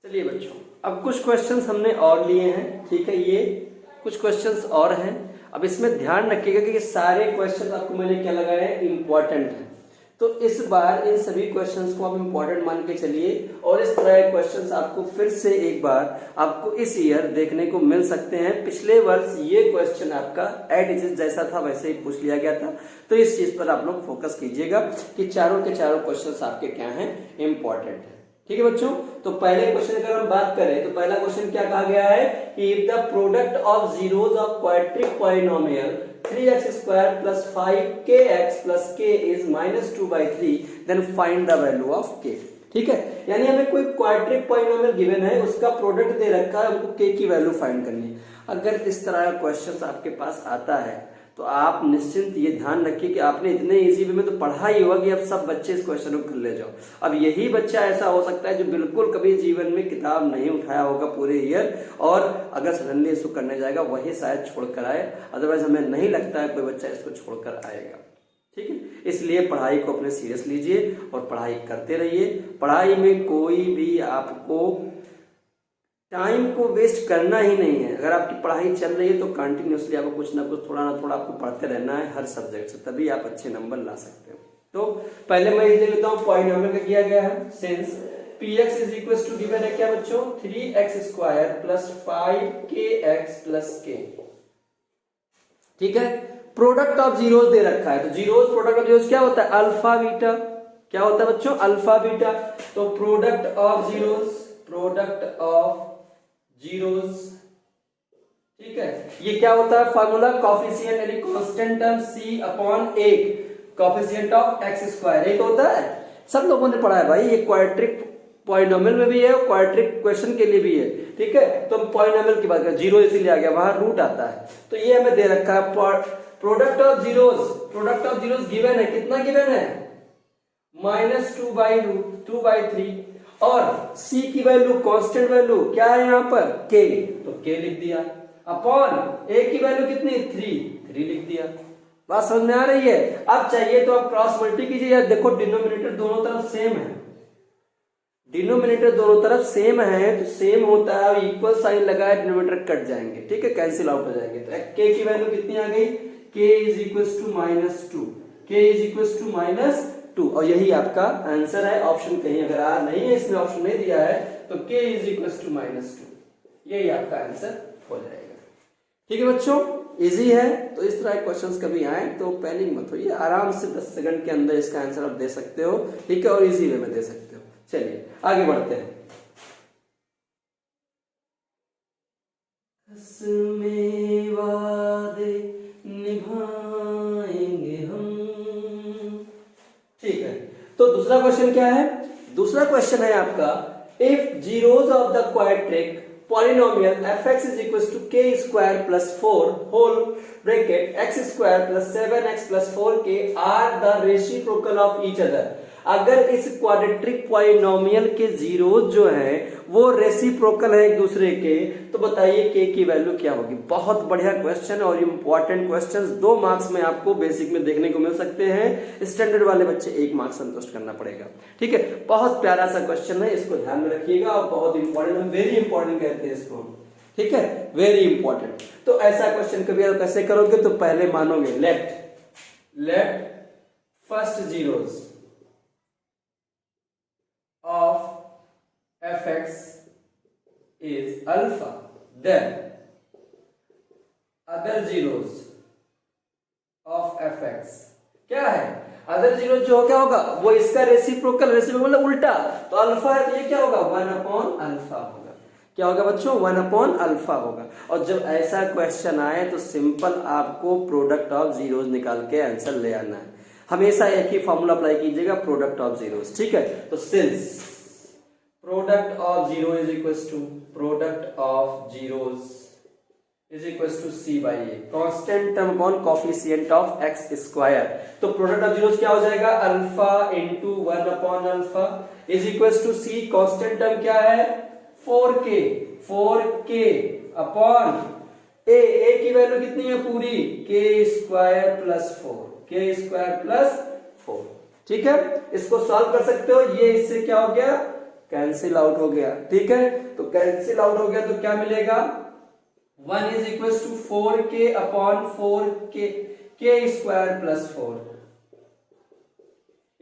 चलिए बच्चों, अब कुछ क्वेश्चंस हमने और लिए हैं, ठीक है। ये कुछ क्वेश्चंस और हैं। अब इसमें ध्यान रखिएगा कि ये सारे क्वेश्चंस आपको मैंने क्या लगाए हैं, इंपॉर्टेंट हैं। तो इस बार इन सभी क्वेश्चंस को आप इंपॉर्टेंट मान के चलिए, और इस तरह के क्वेश्चंस आपको फिर से एक बार आपको इस ईयर देखने को मिल सकते हैं। पिछले वर्ष ये क्वेश्चन आपका एट इज जैसा था वैसे ही पूछ लिया गया था, तो इस चीज पर आप लोग फोकस कीजिएगा कि चारों के चारों क्वेश्चंस आपके क्या हैं, इंपॉर्टेंट है। ठीक है बच्चों, तो पहले क्वेश्चन अगर हम बात करें तो पहला क्वेश्चन क्या कहा गया है कि if the product of zeros of quadratic polynomial 3x square plus 5kx plus k is -2/3 then find the value of k। ठीक है, यानी हमें कोई क्वाड्रेटिक पॉलिनोमियल गिवन है, उसका प्रोडक्ट दे रखा है, हमको k की वैल्यू फाइंड करनी है। अगर इस तरह का क्वेश्चन आपके पास आता है तो आप निश्चिंत ये ध्यान रखिए कि आपने इतने इजी वे में तो पढ़ा ही होगा कि अब सब बच्चे इस क्वेश्चन को कर ले जाओ। अब यही बच्चा ऐसा हो सकता है जो बिल्कुल कभी जीवन में किताब नहीं उठाया होगा पूरे ईयर, और अगर सडनली इसको करने जाएगा वही शायद छोड़कर आए, अदरवाइज हमें नहीं लगता है कोई बच्चा इसको छोड़कर आएगा। ठीक है, इसलिए पढ़ाई को अपने सीरियस लीजिए और पढ़ाई करते रहिए। पढ़ाई में कोई भी आपको टाइम को वेस्ट करना ही नहीं है। अगर आपकी पढ़ाई चल रही है तो कंटिन्यूसली आपको कुछ ना कुछ थोड़ा ना थोड़ा आपको पढ़ते रहना है हर सब्जेक्ट से, तभी आप अच्छे नंबर ला सकते हो। तो पहले मैं ये लेता हूँ पॉलिनोमियल का किया गया है, since px is equal to given है क्या बच्चों, 3x square plus 5kx plus k। ठीक है, प्रोडक्ट ऑफ जीरोस दे रखा है, तो जीरोस प्रोडक्ट ऑफ जीरोस क्या होता है, अल्फा बीटा। क्या होता है बच्चों, अल्फा बीटा। तो product of zeros, product of zeros, ठीक है, ये क्या होता है फार्मूला, कॉफिशिएंट यानी constant term c upon 1 coefficient of x square, एक होता है। सब लोगों ने पढ़ा है भाई, ये क्वाड्रेटिक पॉलिनोमियल में भी है और क्वाड्रेटिक क्वेश्चन के लिए भी है। ठीक है, तो हम पॉलिनोमियल की बात करें, जीरो इसीलिए आ गया, वहां रूट आता है, तो ये हमें दे रखा है product of zeros. Product of zeros given है, कितना गिवन है, -2/√2/3, और c की वैल्यू कांस्टेंट वैल्यू क्या है यहाँ पर, k, तो k लिख दिया, अपॉन a की वैल्यू कितनी, 3 लिख दिया। बात समझ में आ रही है। अब चाहिए तो आप क्रॉस मल्टी कीजिए, यार देखो डिनोमिनेटर दोनों तरफ सेम है, डिनोमिनेटर दोनों तरफ सेम है तो सेम होता है, इक्वल साइन लगाए डिनोमिनेटर कट जाएंगे, ठीक है, कैंसिल आउट हो जाएंगे। तो k की वैल्यू कितनी आ गई, k is equal to -2, k is equal to -2, और यही आपका आंसर है। ऑप्शन कहीं अगर आ नहीं है, इसमें ऑप्शन नहीं दिया है, तो k इज इक्वल टू -2, यही आपका आंसर हो जाएगा। ठीक है बच्चों, इजी है। तो इस तरह के क्वेश्चंस कभी आए तो पैनिक मत होइए, आराम से 10 सेकंड के अंदर इसका आंसर आप दे सकते हो, ठीक है, और इजी वे में दे सकते हो। चलिए आगे बढ़ते हैं। कसमें वादे निभाएंगे हम। ठीक है, तो दूसरा क्वेश्चन क्या है, दूसरा क्वेश्चन है आपका, if zeros of the quadratic polynomial fx is equals to k square plus 4 whole bracket x square plus 7x plus 4k are the reciprocal of each other। अगर इस क्वाड्रेटिक पॉलिनोमियल के zeros जो है वो reciprocal है एक दूसरे के, तो बताइए k की वैल्यू क्या होगी। बहुत बढ़िया क्वेश्चन और इंपॉर्टेंट क्वेश्चंस 2 मार्क्स में आपको बेसिक में देखने को मिल सकते हैं। स्टैंडर्ड वाले बच्चे 1 मार्क्स संतुष्ट करना पड़ेगा। ठीक है, बहुत प्यारा सा क्वेश्चन है, इसको ध्यान में रखिएगा, और बहुत इंपॉर्टेंट, वेरी इंपॉर्टेंट कहते हैं इसको। ठीक है, वेरी इंपॉर्टेंट। तो ऐसा क्वेश्चन कभी आप कैसे करोगे, तो पहले मानोगे let first zeros of fx is alpha, then other zeros of fx क्या है, अदर जीरो जो क्या होगा वो इसका रेसिप्रोकल मतलब उल्टा, तो अल्फा है तो ये क्या होगा 1/अल्फा होगा। क्या होगा बच्चों, 1/अल्फा होगा। और जब ऐसा क्वेश्चन आए तो सिंपल आपको प्रोडक्ट ऑफ जीरोस निकाल के आंसर ले आना है। हमेशा एक ही फॉर्मूला अप्लाई कीजिएगा, प्रोडक्ट ऑफ जीरोस। ठीक है, तो since product of zero is equal to product of zeros is equal to c by a, constant term upon coefficient of x square. तो प्रोडक्ट ऑफ जीरोस क्या हो जाएगा, alpha into 1/अल्फा is equal to c, constant term क्या है 4k upon a की value कितनी है पूरी, k स्क्वायर प्लस 4। ठीक है, इसको सॉल्व कर सकते हो, ये इससे क्या हो गया कैंसिल आउट हो गया, ठीक है। तो कैंसिल आउट हो गया तो क्या मिलेगा, 1 is equal to 4k upon 4k के स्क्वायर प्लस 4।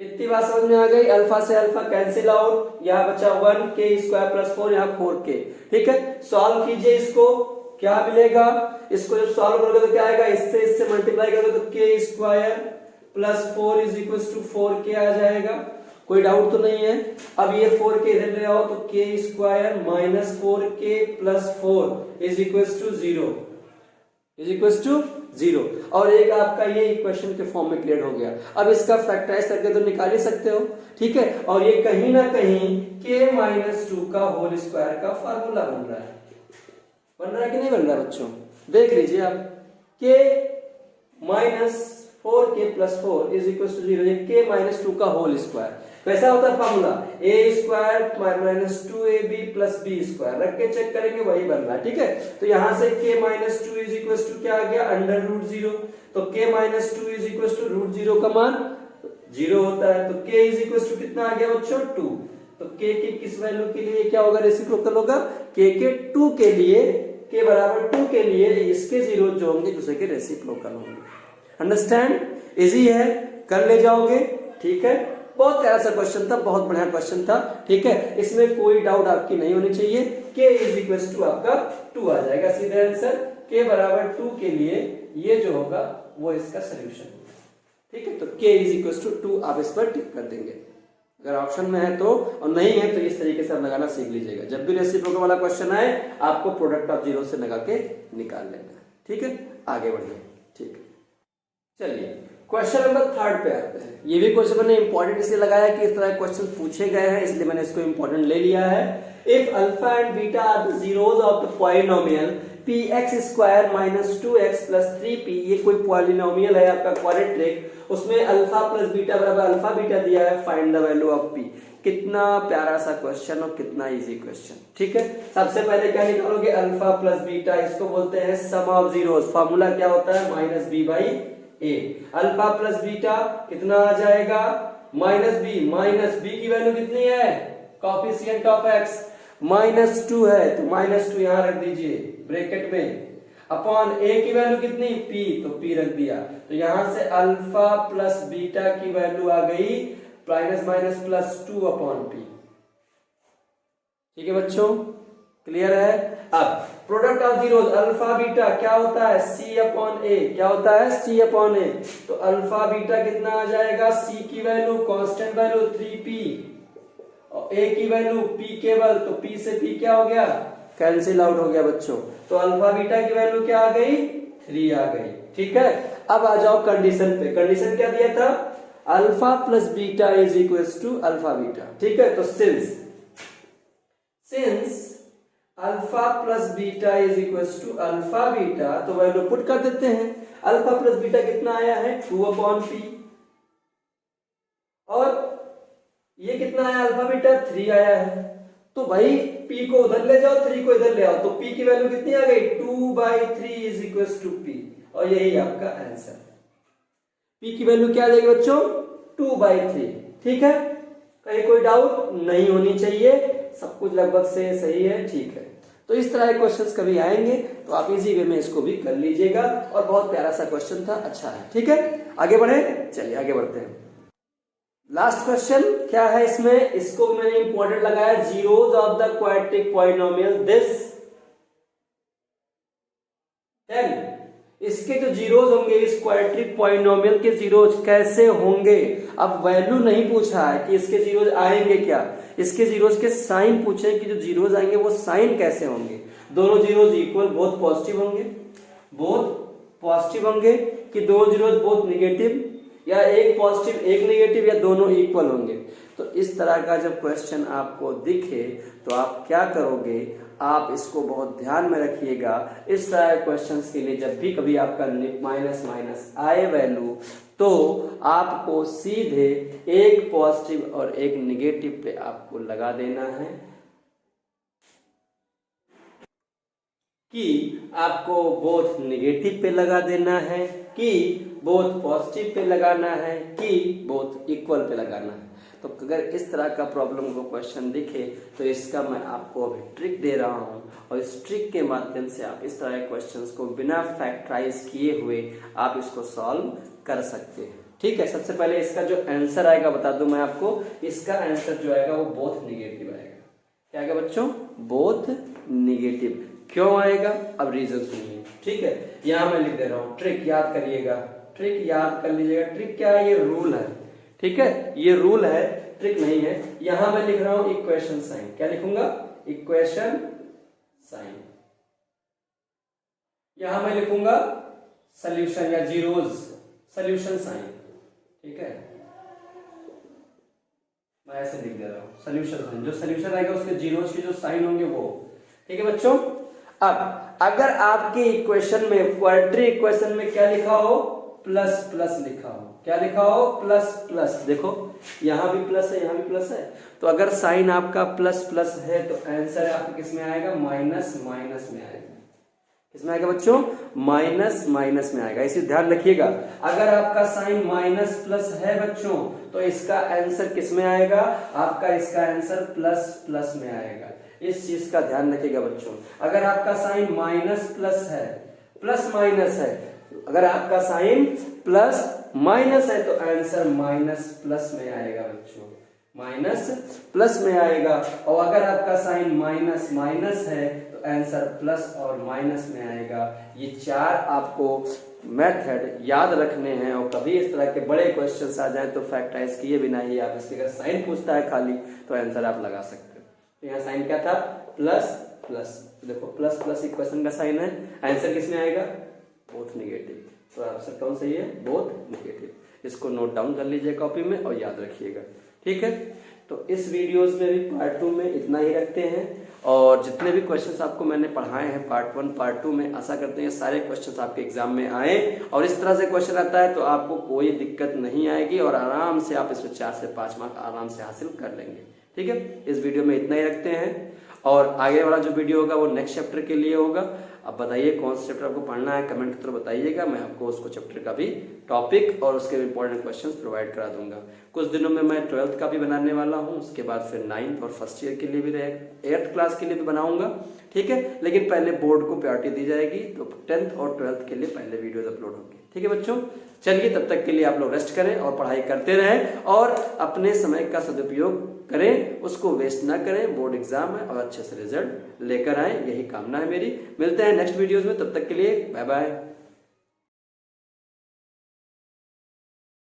इतनी बात समझ में आ गई। अल्फा से अल्फा कैंसिल आउट, यहाँ बचा 1k स्क्वायर प्लस 4, यहाँ 4k, ठीक है। सॉल्व कीजिए इसको, क्या मिलेगा, इसको जब सॉल्व करोगे तो क्या आएगा, इससे मल्टीप्लाई करोगे तो k square plus 4 is equal to 4k आ जाएगा। कोई डाउट तो नहीं है। अब ये 4k इधर ले आओ तो k square minus 4k plus 4 is equal to 0, is equal to 0। और एक आपका ये इक्वेशन के फॉर्म में क्लियर हो गया। अब इसका फैक्टराइज करके तो निकाल ही सकते हो, ठीक है। और ये कहीं ना कहीं k माइनस 2 का होल स्क्वायर का फार्मूला बन रहा है, बन रहा है कि नहीं बन रहा है बच्चों, देख लीजिए आप। k minus 4k plus 4 is equal to 0, ये k माइनस 2 का होल स्क्वायर। कैसा होता है formula, a square minus 2ab plus B square, रख के चेक करेंगे वही बन रहा है, ठीक है। तो यहां से k minus 2 is equal to क्या आ गया, अंडर रूट 0। तो k minus 2 is equal to root 0 का मान 0 होता है। तो k इज इक्वल टू कितना आ गया बच्चों, 2। तो k के किस वैल्यू के लिए क्या होगा, रेसिप्रोकल होगा, k के 2 के लिए, k बराबर 2 के लिए इसके जीरो जो होंगे दूसरे के रेसिप्रोकल होंगे। अंडरस्टैंड, इजी है, कर ले जाओगे, ठीक है। बहुत प्यारा सा क्वेश्चन था, बहुत बढ़िया क्वेश्चन था, ठीक है। इसमें कोई डाउट आपकी नहीं होनी चाहिए। k इज इक्वल टू आपका 2 आ जाएगा, सीधा आंसर। k बराबर 2 के लिए ये जो होगा वो इसका सोल्यूशन, ठीक है। तो k इज इक्वल टू 2 आप इस पर टिक कर देंगे, अगर ऑप्शन में है तो, और नहीं है तो इस तरीके से आप लगाना सीख लीजिएगा। जब भी रेसिप्रोकल वाला क्वेश्चन आए आपको प्रोडक्ट ऑफ जीरो से लगा के निकाल लेना, ठीक है। आगे बढ़िए, ठीक है। चलिए क्वेश्चन नंबर 3 पे आते हैं। ये भी क्वेश्चन मैंने इंपॉर्टेंट इसलिए लगाया कि इस तरह क्वेश्चन पूछे गए हैं, इसलिए मैंने इसको इंपॉर्टेंट ले लिया है। If alpha and beta are the zeros of the polynomial px square minus 2x plus 3p, ये कोई पॉलिनोमियल है आपका क्वाड्रेटिक, उसमें अल्फा प्लस बीटा बराबर अल्फा बीटा दिया है, find the value of p। कितना प्यारा सा क्वेश्चन और कितना इजी क्वेश्चन, ठीक है। सबसे पहले क्या निकालोगे, अल्फा प्लस बीटा, इसको बोलते हैं सम ऑफ जीरोस। फार्मूला क्या होता है, minus B by A. Alpha plus beta कितना आ जाएगा, माइनस बी की वैल्यू कितनी है, कोएफिशिएंट ऑफ x माइनस 2 है, तो माइनस 2 यहां रख दीजिए ब्रैकेट में, अपॉन a की वैल्यू कितनी, p, तो p रख दिया। तो यहां से अल्फा प्लस बीटा की वैल्यू आ गई minus minus plus 2 upon p, ठीक है बच्चों, क्लियर है। अब product of zeros alpha beta क्या होता है, c अपॉन a, क्या होता है, c अपॉन a। तो अल्फा बीटा कितना आ जाएगा, c की वैल्यू कांस्टेंट वैल्यू 3p और a की वैल्यू p केवल, तो p से p क्या हो गया, कैंसिल आउट हो गया बच्चों। तो अल्फा बीटा की वैल्यू क्या आ गई, 3 आ गई, ठीक है। अब आ जाओ कंडीशन पे। कंडीशन क्या दिया था, alpha plus beta is equal to alpha beta, ठीक है। तो सिंस alpha plus beta is equal to alpha beta, तो वैल्यू पुट कर देते हैं। अल्फा प्लस बीटा कितना आया है, 2 अपॉन p, और ये कितना आया अल्फा बीटा, 3 आया है। तो भाई p को उधर ले जाओ, 3 को इधर ले आओ, तो p की वैल्यू कितनी आ गई, 2/3 इज इक्वल टू p, और यही आपका आंसर। p की वैल्यू क्या आ जाएगी बच्चों, 2/3, ठीक है। कहीं कोई डाउट नहीं होनी चाहिए, सब कुछ लगभग से सही है, ठीक है। तो इस तरह के क्वेश्चंस कभी आएंगे तो आप इजी वे में इसको भी कर लीजिएगा, और बहुत प्यारा सा क्वेश्चन था, अच्छा है, ठीक है। आगे बढ़े, चलिए आगे बढ़ते हैं। लास्ट क्वेश्चन क्या है इसमें, इसको मैंने इंपॉर्टेंट लगाया, zeros of the quadratic polynomial this 10। इसके जो जीरोस होंगे, इस क्वाड्रेटिक पॉलिनोमियल के जीरोस कैसे होंगे। अब वैल्यू नहीं पूछा है कि इसके जीरोस आएंगे क्या, इसके जीरोस के साइन पूछे कि जो जीरोस आएंगे वो साइन कैसे होंगे। दोनों जीरोस इक्वल, बहुत पॉजिटिव होंगे, बहुत पॉजिटिव होंगे, कि दोनों जीरोस बहुत निगेटिव, या एक पॉजिटिव एक नेगेटिव, या दोनों इक्वल होंगे। तो इस तरह का जब क्वेश्चन आपको दिखे तो आप क्या करोगे, आप इसको बहुत ध्यान में रखिएगा। इस तरह के क्वेश्चंस के लिए जब भी कभी आपका माइनस माइनस आए वैल्यू, तो आपको सीधे एक पॉजिटिव और एक निगेटिव पे आपको लगा देना है, कि आपको बोथ निगेटिव पे लगा देना है, कि बोथ पॉजिटिव पे लगाना है, कि बोथ इक्वल पे लगाना है। तो अगर इस तरह का प्रॉब्लम को क्वेश्चन दिखे तो इसका मैं आपको अभी ट्रिक दे रहा हूँ, और इस ट्रिक के माध्यम से आप इस तरह के क्वेश्चंस को बिना फैक्टराइज किए हुए आप इसको सॉल्व कर सकते हैं। ठीक है, सबसे पहले इसका जो आंसर आएगा बता दूं मैं आपको, इसका आंसर जो आएगा वो बोथ निगेटिव आएगा। क्या आएगा बच्चों? Both negative. क्यों आएगा? अब रीजन सुनिए। ठीक है, यहां मैं लिख दे रहा हूं, ट्रिक याद करिएगा, ट्रिक याद कर लीजिएगा। ट्रिक क्या है? ये रूल है। ठीक है, ये रूल है, ट्रिक नहीं है। यहां मैं लिख रहा हूं इक्वेशन साइन। क्या लिखूंगा? Equation sign. यहां मैं लिखूंगा सॉल्यूशन या जीरोज, सॉल्यूशन साइन। ठीक है, मैं ऐसे लिख दे रहा हूं सॉल्यूशन साइन। जो सॉल्यूशन आएगा उसके जीरोज के जो साइन होंगे वो। ठीक है बच्चों, अब अगर आपके इक्वेशन में, क्वाड्रेटिक इक्वेशन में क्या लिखा हो? प्लस प्लस लिखा हो। क्या लिखा हो? Plus plus. देखो यहां भी प्लस है, यहां भी प्लस है, तो अगर साइन आपका प्लस प्लस है तो आंसर आपका किस में आएगा? माइनस माइनस में आएगा। किसमें आएगा बच्चों? माइनस माइनस में आएगा। इसे ध्यान रखिएगा, अगर आपका साइन माइनस प्लस है बच्चों तो इसका आंसर किस में आएगा? आपका इसका आंसर प्लस प्लस में आएगा। इस चीज का ध्यान रखिएगा बच्चों। अगर आपका साइन माइनस प्लस है, प्लस माइनस है, अगर आपका साइन प्लस माइनस है तो आंसर माइनस प्लस में आएगा बच्चों, माइनस प्लस में आएगा। और अगर आपका साइन माइनस माइनस है तो आंसर प्लस और माइनस में आएगा। ये चार आपको मेथड याद रखने हैं, और कभी इस तरह के बड़े क्वेश्चंस आ जाए तो फैक्टराइज किए बिना ही आप इसके, अगर साइन पूछता है खाली तो आंसर आप लगा सकते हो। तो यहाँ साइन क्या था? Plus plus. देखो प्लस प्लस इक्वेशन का साइन है, आंसर किसमें आएगा? Both negative. तो आंसर कौन सही है? Both negative. इसको नोट डाउन कर लीजिए कॉपी में और याद रखिएगा। ठीक है, तो इस वीडियोस में भी पार्ट 2 में इतना ही रखते हैं, और जितने भी क्वेश्चंस आपको मैंने पढ़ाए हैं पार्ट 1 पार्ट 2 में, आशा करते हैं सारे क्वेश्चंस आपके एग्जाम में आए, और इस तरह से क्वेश्चन आता है तो आपको कोई दिक्कत नहीं आएगी और आराम से आप इसमें 4 से 5 मार्क आराम से हासिल कर लेंगे। ठीक है, इस वीडियो में इतना ही रखते हैं, और आगे वाला जो वीडियो होगा वो नेक्स्ट चैप्टर के लिए होगा। अब बताइए कौन सा चैप्टर आपको पढ़ना है, कमेंट के थ्रू बताइएगा, मैं आपको उसको चैप्टर का भी टॉपिक और उसके इंपॉर्टेंट क्वेश्चंस प्रोवाइड करा दूंगा। कुछ दिनों में मैं 12th का भी बनाने वाला हूं, उसके बाद फिर 9th और फर्स्ट ईयर के लिए भी, 8th क्लास के लिए भी बनाऊंगा। ठीक है, लेकिन पहले बोर्ड को प्रायोरिटी दी जाएगी, तो 10th और 12th के लिए पहले वीडियोज अपलोड होंगे। ठीक है बच्चों, चलिए तब तक के लिए आप लोग रेस्ट करें और पढ़ाई करते रहें, और अपने समय का सदुपयोग करें, उसको वेस्ट ना करें। बोर्ड एग्जाम है और अच्छे से रिजल्ट लेकर आए, यही कामना है मेरी। मिलते हैं नेक्स्ट वीडियोस में, तब तक के लिए बाय बाय।